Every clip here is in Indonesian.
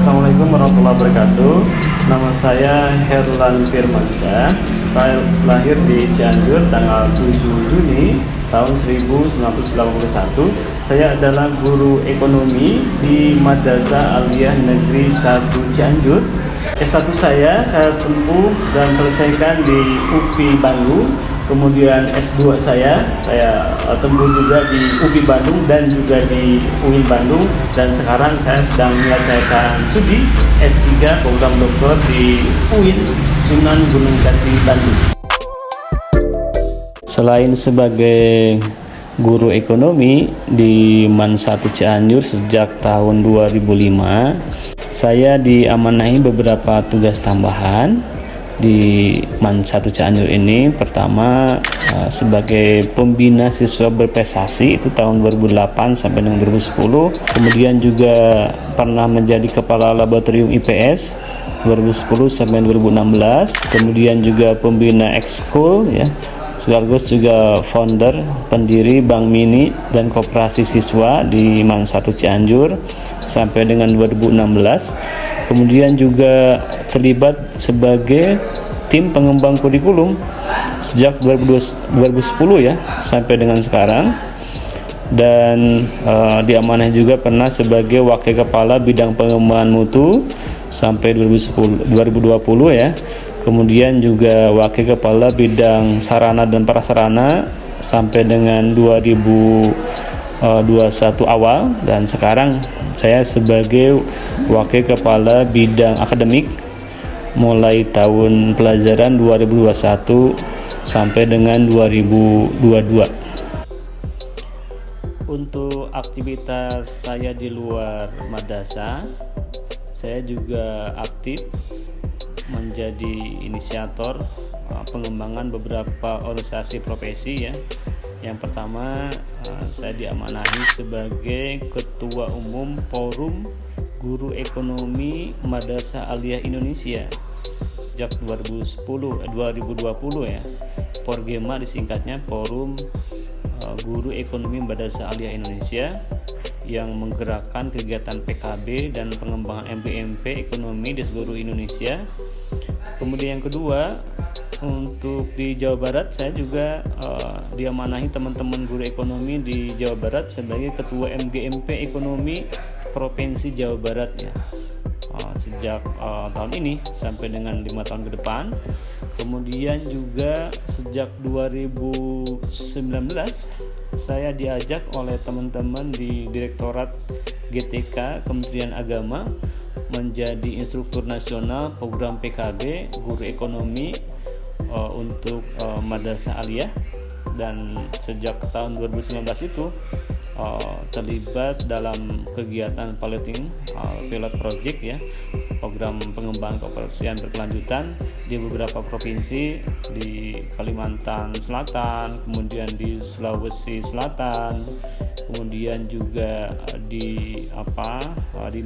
Assalamualaikum warahmatullahi wabarakatuh. Nama saya Herlan Firmansyah. Saya lahir di Cianjur tanggal 7 Juni tahun 1981. Saya adalah guru ekonomi di Madrasah Aliyah Negeri 1 Cianjur. S1 saya tempuh dan selesaikan di UPI Bandung. Kemudian S2 saya tempuh juga di UPI Bandung dan juga di UIN Bandung, dan sekarang saya sedang menyelesaikan studi S3 program doktor di UIN Sunan Gunung Jati Bandung. Selain sebagai guru ekonomi di MAN 1 Cianjur sejak tahun 2005, saya diamanahi beberapa tugas tambahan di MAN 1 Cianjur ini. Pertama, sebagai pembina siswa berprestasi itu tahun 2008 sampai dengan 2010. Kemudian juga pernah menjadi kepala laboratorium IPS 2010 sampai 2016. Kemudian juga pembina ekskul ya, sekaligus juga founder pendiri Bank Mini dan Koperasi Siswa di MAN 1 Cianjur sampai dengan 2016. Kemudian juga terlibat sebagai tim pengembang kurikulum sejak 2010 ya sampai dengan sekarang, dan diamanah juga pernah sebagai wakil kepala bidang pengembangan mutu sampai 2020 ya. Kemudian juga wakil kepala bidang sarana dan prasarana sampai dengan 2021 awal, dan sekarang saya sebagai wakil kepala bidang akademik mulai tahun pelajaran 2021 sampai dengan 2022. Untuk aktivitas saya di luar madrasah, saya juga aktif menjadi inisiator pengembangan beberapa organisasi profesi ya. Yang pertama, saya diamanahi sebagai Ketua Umum Forum Guru Ekonomi Madrasah Aliyah Indonesia sejak 2020 ya. Porgema disingkatnya, Forum Guru Ekonomi Madrasah Aliyah Indonesia, yang menggerakkan kegiatan PKB dan pengembangan MBMP ekonomi di seluruh Indonesia. Kemudian yang kedua, untuk di Jawa Barat saya juga diamanahi teman-teman guru ekonomi di Jawa Barat sebagai Ketua MGMP Ekonomi Provinsi Jawa Barat ya, sejak tahun ini sampai dengan 5 tahun ke depan. Kemudian juga sejak 2019 saya diajak oleh teman-teman di Direktorat GTK Kementerian Agama menjadi instruktur nasional program PKB Guru Ekonomi untuk Madrasah Aliyah, dan sejak tahun 2019 itu terlibat dalam kegiatan pilot project ya, program pengembangan keoperasian berkelanjutan di beberapa provinsi di Kalimantan Selatan, kemudian di Sulawesi Selatan, kemudian juga di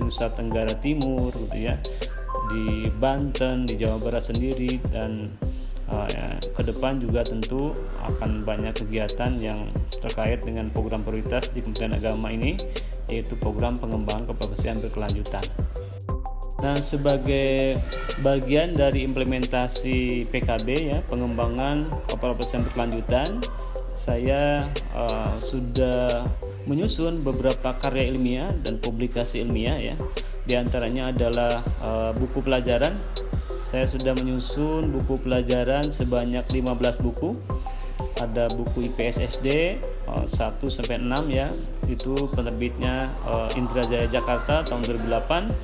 Nusa Tenggara Timur gitu ya, di Banten, di Jawa Barat sendiri, dan ke depan juga tentu akan banyak kegiatan yang terkait dengan program prioritas di Kementerian Agama ini, yaitu program pengembangan keprofesian berkelanjutan. Nah, sebagai bagian dari implementasi PKB ya, pengembangan keprofesian berkelanjutan, saya sudah menyusun beberapa karya ilmiah dan publikasi ilmiah ya. Di antaranya adalah buku pelajaran. Saya sudah menyusun buku pelajaran sebanyak 15 buku. Ada buku IPS SD 1 sampai 6 ya. Itu penerbitnya Indrajaya Jakarta tahun 2008.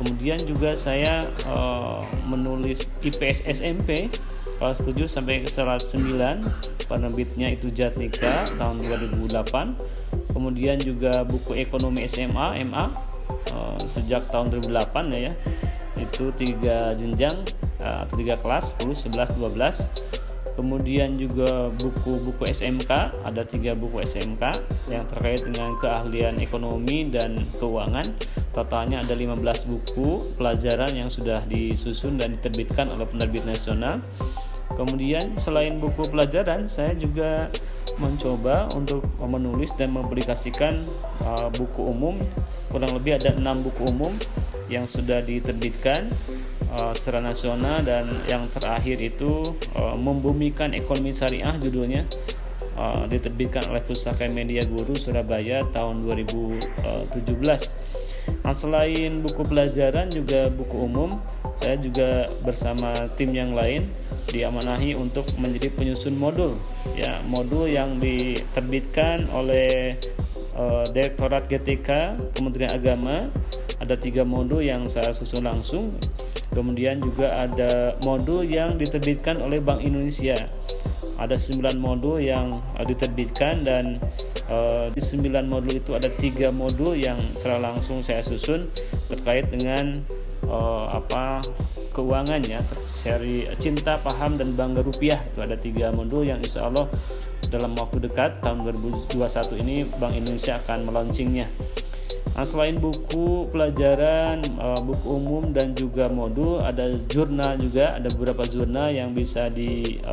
Kemudian juga saya menulis IPS SMP kelas 7 sampai kelas 9. Penerbitnya itu Jatnika tahun 2008. Kemudian juga buku ekonomi SMA MA sejak tahun 2008 ya. Itu 3 jenjang atau 3 kelas 10, 11, 12. Kemudian juga buku-buku SMK, ada 3 buku SMK yang terkait dengan keahlian ekonomi dan keuangan. Totalnya ada 15 buku pelajaran yang sudah disusun dan diterbitkan oleh penerbit nasional. Kemudian selain buku pelajaran, saya juga mencoba untuk menulis dan mempublikasikan buku umum. Kurang lebih ada 6 buku umum yang sudah diterbitkan secara nasional, dan yang terakhir itu Membumikan Ekonomi Syariah judulnya, diterbitkan oleh Pustaka Media Guru Surabaya tahun 2017. Nah, selain buku pelajaran juga buku umum, saya juga bersama tim yang lain diamanahi untuk menjadi penyusun modul, ya, modul yang diterbitkan oleh Direktorat GTK Kementerian Agama. Ada 3 modul yang saya susun langsung. Kemudian juga ada modul yang diterbitkan oleh Bank Indonesia. Ada 9 modul yang diterbitkan, dan di 9 modul itu ada 3 modul yang secara langsung saya susun terkait dengan keuangan, ya, seri Cinta, Paham, dan Bangga Rupiah. Itu ada 3 modul yang insya Allah dalam waktu dekat tahun 2021 ini Bank Indonesia akan melaunchingnya. Nah, selain buku pelajaran, buku umum, dan juga modul, ada jurnal juga. Ada beberapa jurnal yang bisa dijadikan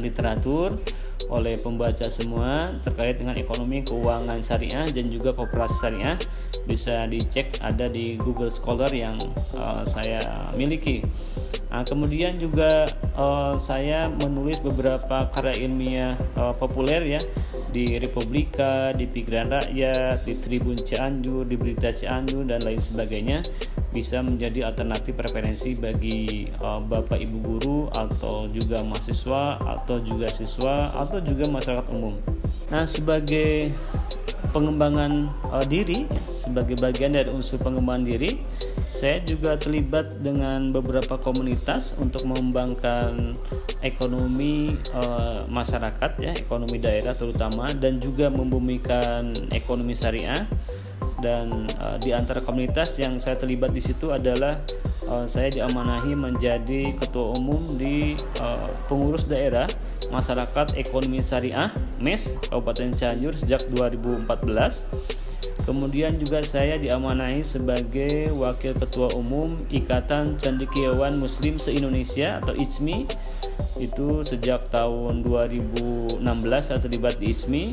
literatur oleh pembaca semua terkait dengan ekonomi keuangan syariah dan juga koperasi syariah. Bisa dicek, ada di Google Scholar yang saya miliki. Nah, kemudian juga saya menulis beberapa karya ilmiah populer, ya, di Republika, di Pikiran Rakyat, di Tribun Cianjur, di Berita Cianjur, dan lain sebagainya. Bisa menjadi alternatif referensi bagi Bapak Ibu guru, atau juga mahasiswa, atau juga siswa, atau juga masyarakat umum. Nah, sebagai pengembangan diri, sebagai bagian dari unsur pengembangan diri, saya juga terlibat dengan beberapa komunitas untuk mengembangkan ekonomi masyarakat, ya, ekonomi daerah terutama, dan juga membumikan ekonomi syariah. Dan di antara komunitas yang saya terlibat di situ adalah saya diamanahi menjadi ketua umum di pengurus daerah masyarakat ekonomi syariah MES Kabupaten Cianjur sejak 2014. Kemudian juga saya diamanahi sebagai wakil ketua umum Ikatan Cendekiawan Muslim se-Indonesia atau ICMI. Itu sejak tahun 2016 saya terlibat di ICMI.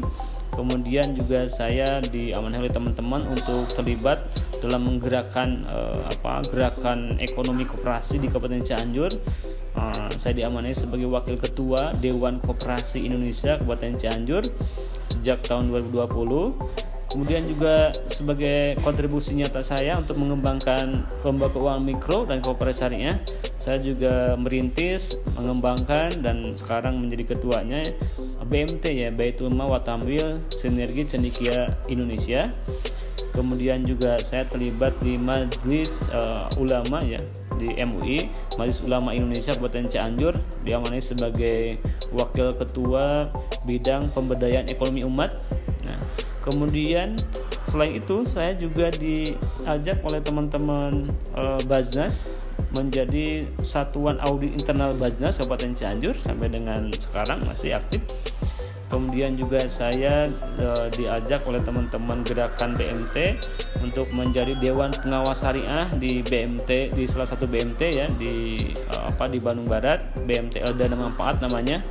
Kemudian juga saya diamanahi oleh teman-teman untuk terlibat dalam menggerakkan gerakan ekonomi koperasi di Kabupaten Cianjur. Saya diamanahi sebagai wakil ketua Dewan Koperasi Indonesia Kabupaten Cianjur sejak tahun 2020. Kemudian juga sebagai kontribusi nyata saya untuk mengembangkan lembaga keuangan mikro dan koperasi syariah, saya juga merintis, mengembangkan, dan sekarang menjadi ketuanya BMT, ya, Baitul Mal wa Tamwil Sinergi Cendekia Indonesia. Kemudian juga saya terlibat di Majelis Ulama, ya, di MUI, Majelis Ulama Indonesia Kabupaten Cianjur, diamanahi sebagai wakil ketua bidang pemberdayaan ekonomi umat. Nah, kemudian selain itu saya juga diajak oleh teman-teman Baznas menjadi satuan audit internal Baznas Kabupaten Cianjur sampai dengan sekarang masih aktif. Kemudian juga saya diajak oleh teman-teman gerakan BMT untuk menjadi Dewan Pengawas Syariah di BMT, di salah satu BMT, ya, di Bandung Barat, BMT Elda Manfaat namanya.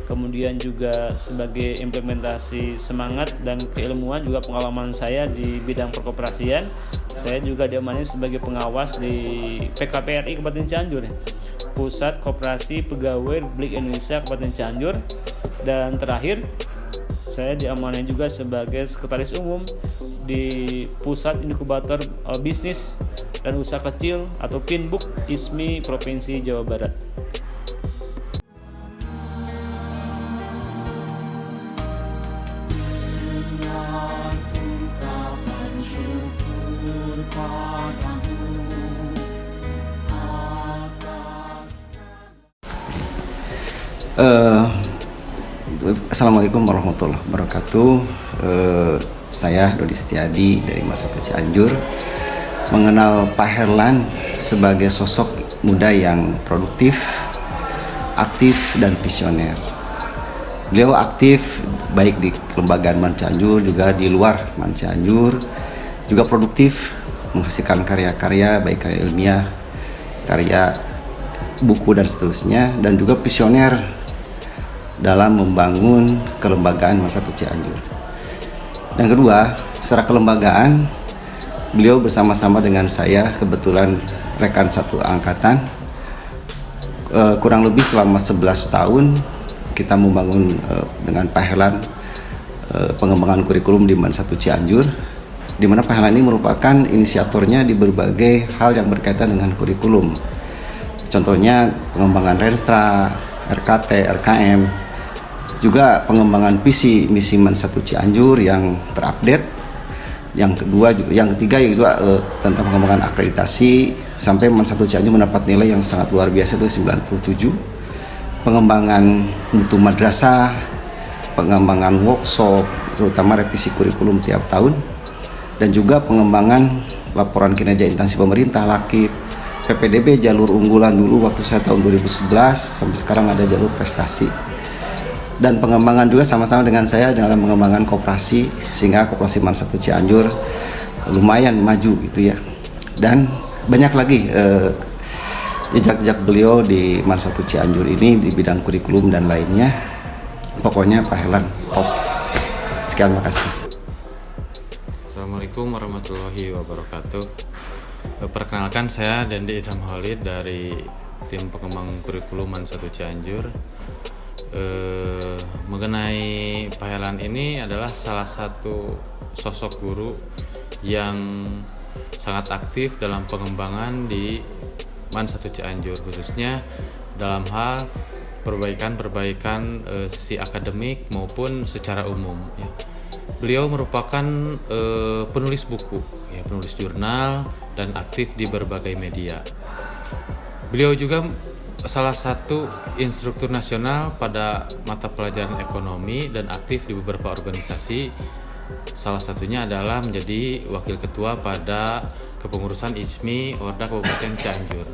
Kemudian juga sebagai implementasi semangat dan keilmuan juga pengalaman saya di bidang perkoperasian, saya juga diamanahi sebagai pengawas di PKPRI Kabupaten Cianjur, Pusat Koperasi Pegawai Republik Indonesia Kabupaten Cianjur. Dan terakhir, saya diamanahi juga sebagai sekretaris umum di Pusat Inkubator Bisnis dan Usaha Kecil atau PINBUK ISMI Provinsi Jawa Barat. Assalamualaikum warahmatullahi wabarakatuh. Saya Dodi Setiadi dari Masyarakat Cianjur mengenal Pak Herlan sebagai sosok muda yang produktif, aktif, dan visioner. Beliau aktif baik di kelembagaan Man Cianjur juga di luar Man Cianjur, juga produktif menghasilkan karya-karya baik karya ilmiah, karya buku dan seterusnya, dan juga visioner dalam membangun kelembagaan Masyarakat Cianjur. Dan kedua, secara kelembagaan beliau bersama-sama dengan saya, kebetulan rekan satu angkatan, kurang lebih selama 11 tahun kita membangun dengan Pak Herlan pengembangan kurikulum di MAN 1 Cianjur, di mana Pak Herlan ini merupakan inisiatornya di berbagai hal yang berkaitan dengan kurikulum. Contohnya pengembangan Renstra, RKT, RKM, juga pengembangan visi misi MAN 1 Cianjur yang terupdate. Yang ketiga yaitu tentang pengembangan akreditasi sampai MAN 1 Cianjur mendapat nilai yang sangat luar biasa, itu 97. Pengembangan mutu madrasah, pengembangan workshop, terutama revisi kurikulum tiap tahun, dan juga pengembangan laporan kinerja instansi pemerintah, LAKIP, PPDB jalur unggulan dulu waktu saya tahun 2011 sampai sekarang ada jalur prestasi. Dan pengembangan juga sama-sama dengan saya dalam pengembangan koperasi, sehingga koperasi MAN 1 Cianjur lumayan maju gitu ya. Dan banyak lagi jejak-jejak beliau di MAN 1 Cianjur ini di bidang kurikulum dan lainnya. Pokoknya Pak Herlan top. Sekian, makasih. Assalamualaikum warahmatullahi wabarakatuh. Perkenalkan, saya Dendi Idham Khalid dari tim pengembang kurikulum MAN 1 Cianjur. Mengenai Pak Herlan ini adalah salah satu sosok guru yang sangat aktif dalam pengembangan di MAN 1 Cianjur, khususnya dalam hal perbaikan sisi akademik maupun secara umum ya. Beliau merupakan penulis buku ya, penulis jurnal, dan aktif di berbagai media. Beliau juga salah satu instruktur nasional pada mata pelajaran ekonomi dan aktif di beberapa organisasi. Salah satunya adalah menjadi wakil ketua pada kepengurusan ISMI Orda Kabupaten Cianjur.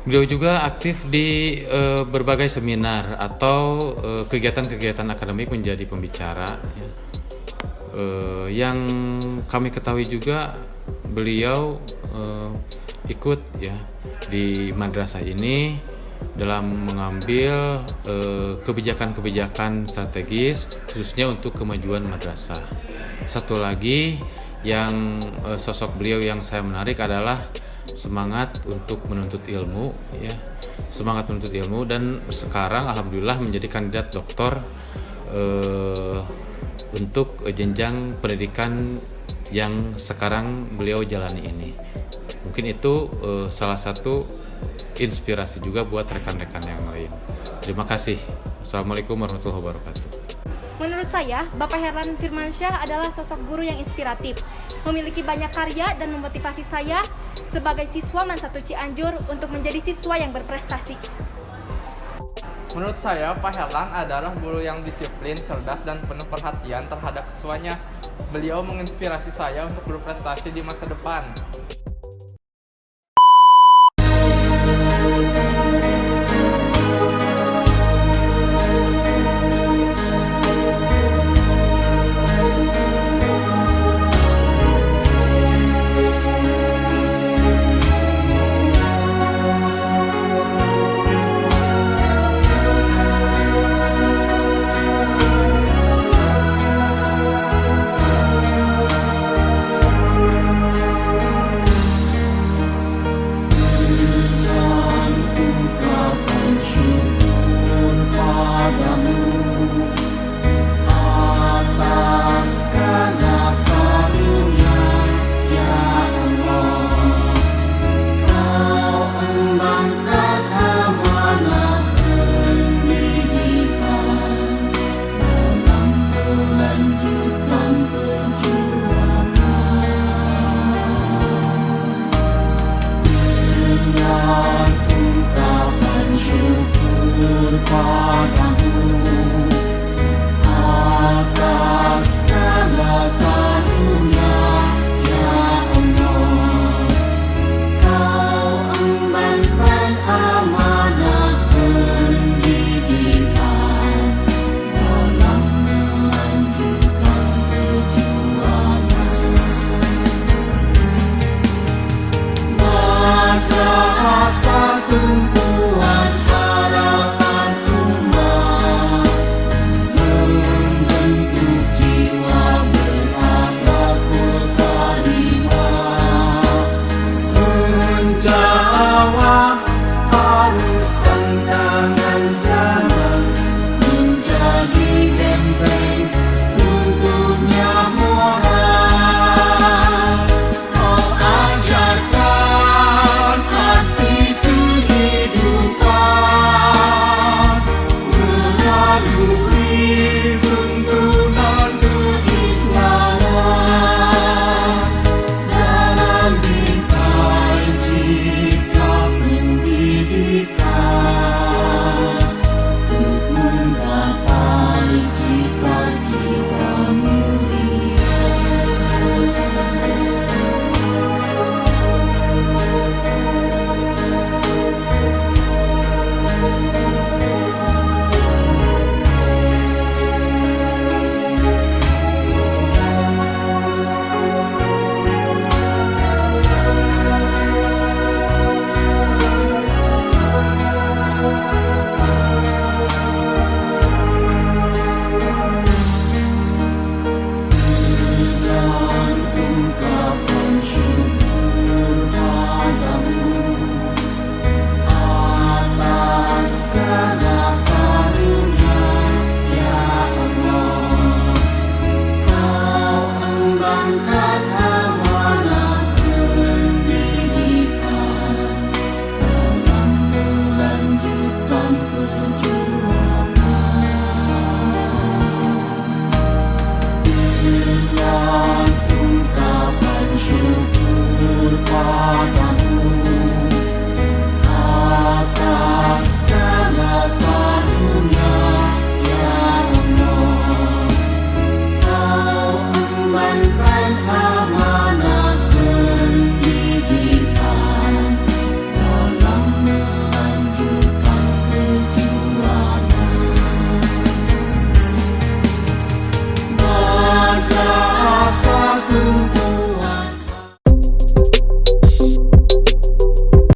Beliau juga aktif di berbagai seminar atau kegiatan-kegiatan akademik menjadi pembicara ya. Yang kami ketahui juga beliau ikut ya di madrasah ini dalam mengambil kebijakan-kebijakan strategis khususnya untuk kemajuan madrasah. Satu lagi yang sosok beliau yang saya menarik adalah semangat untuk menuntut ilmu ya, semangat menuntut ilmu, dan sekarang alhamdulillah menjadi kandidat doktor untuk jenjang pendidikan yang sekarang beliau jalani ini. Mungkin itu salah satu inspirasi juga buat rekan-rekan yang lain. Terima kasih. Assalamualaikum warahmatullahi wabarakatuh. Menurut saya, Bapak Herlan Firmansyah adalah sosok guru yang inspiratif, memiliki banyak karya dan memotivasi saya sebagai siswa MAN 1 Cianjur untuk menjadi siswa yang berprestasi. Menurut saya, Pak Herlan adalah guru yang disiplin, cerdas, dan penuh perhatian terhadap siswanya. Beliau menginspirasi saya untuk berprestasi di masa depan. Sada